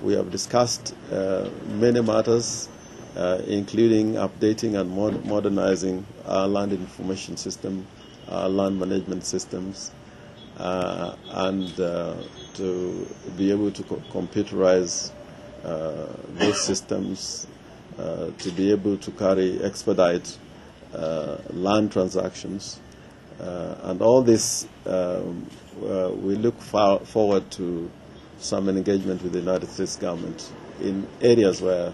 we have discussed many matters, including updating and modernizing our land information system, our land management systems, and to be able to computerize those systems, to be able to expedite land transactions. And all this, we look forward to some engagement with the United States government in areas where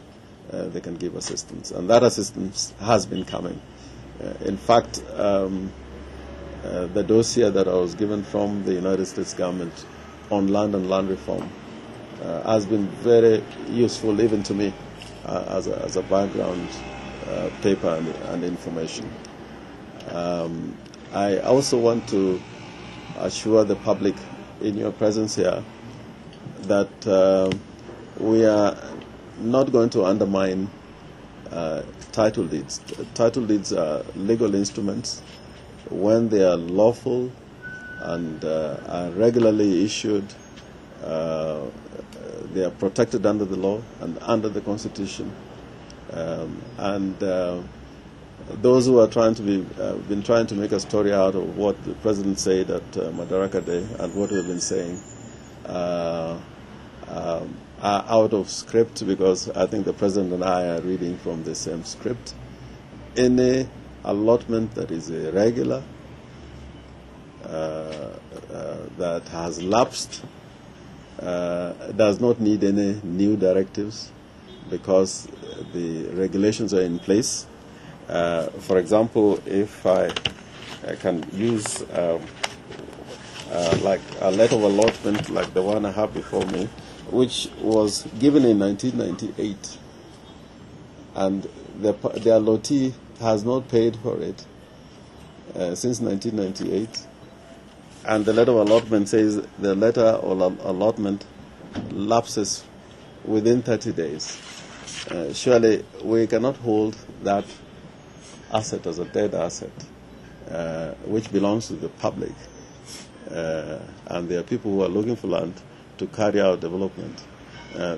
they can give assistance. And that assistance has been coming. In fact, the dossier that I was given from the United States government on land and land reform has been very useful even to me as a background paper and information. I also want to assure the public in your presence here that we are not going to undermine title deeds. Title deeds are legal instruments. When they are lawful and are regularly issued, they are protected under the law and under the Constitution. Those who are been trying to make a story out of what the President said at Madaraka Day and what we've been saying are out of script, because I think the President and I are reading from the same script. Any allotment that is irregular, that has lapsed, does not need any new directives because the regulations are in place. For example, if I can use like a letter of allotment like the one I have before me, which was given in 1998, and the allottee has not paid for it since 1998, and the letter of allotment says the letter of allotment lapses within 30 days. Surely we cannot hold that asset as a dead asset, which belongs to the public, and there are people who are looking for land to carry out development.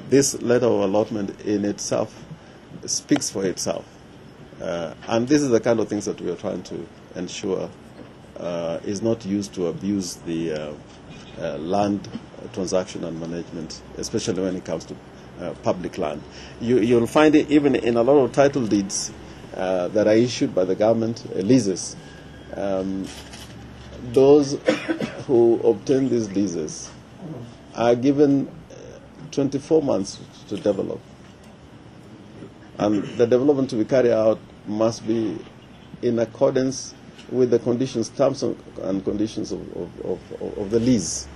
This letter of allotment in itself speaks for itself, and this is the kind of things that we are trying to ensure is not used to abuse the land transaction and management, especially when it comes to public land. You'll find it even in a lot of title deeds that are issued by the government, leases. Those who obtain these leases are given 24 months to develop. And the development to be carried out must be in accordance with the conditions, terms and conditions of the lease,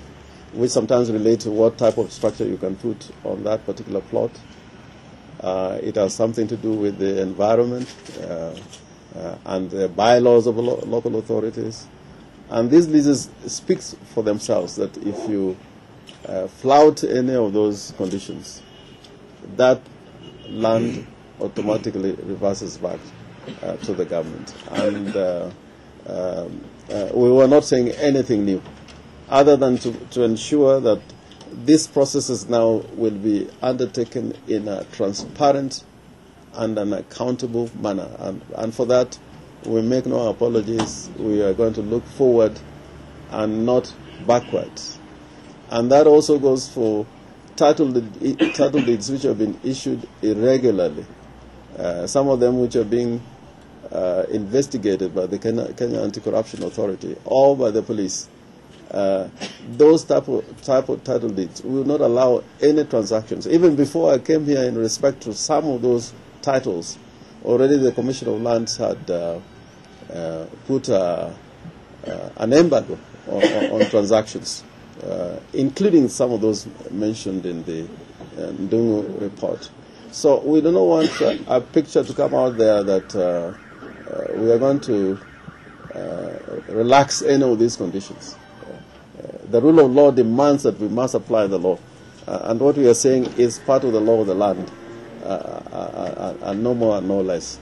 which sometimes relate to what type of structure you can put on that particular plot. It has something to do with the environment and the bylaws of local authorities. And these leases speak for themselves, that if you flout any of those conditions, that land automatically reverses back to the government. And we were not saying anything new, other than to ensure that these processes now will be undertaken in a transparent and an accountable manner. And for that, we make no apologies. We are going to look forward and not backwards. And that also goes for title deeds which have been issued irregularly. Some of them which are being investigated by the Kenya Anti-Corruption Authority or by the police. Those type of title deeds will not allow any transactions. Even before I came here, in respect to some of those titles, already the Commission of Lands had put an embargo on transactions, including some of those mentioned in the Ndungu report. So we do not want a picture to come out there that we are going to relax any of these conditions. The rule of law demands that we must apply the law. And what we are saying is part of the law of the land, and no more and no less.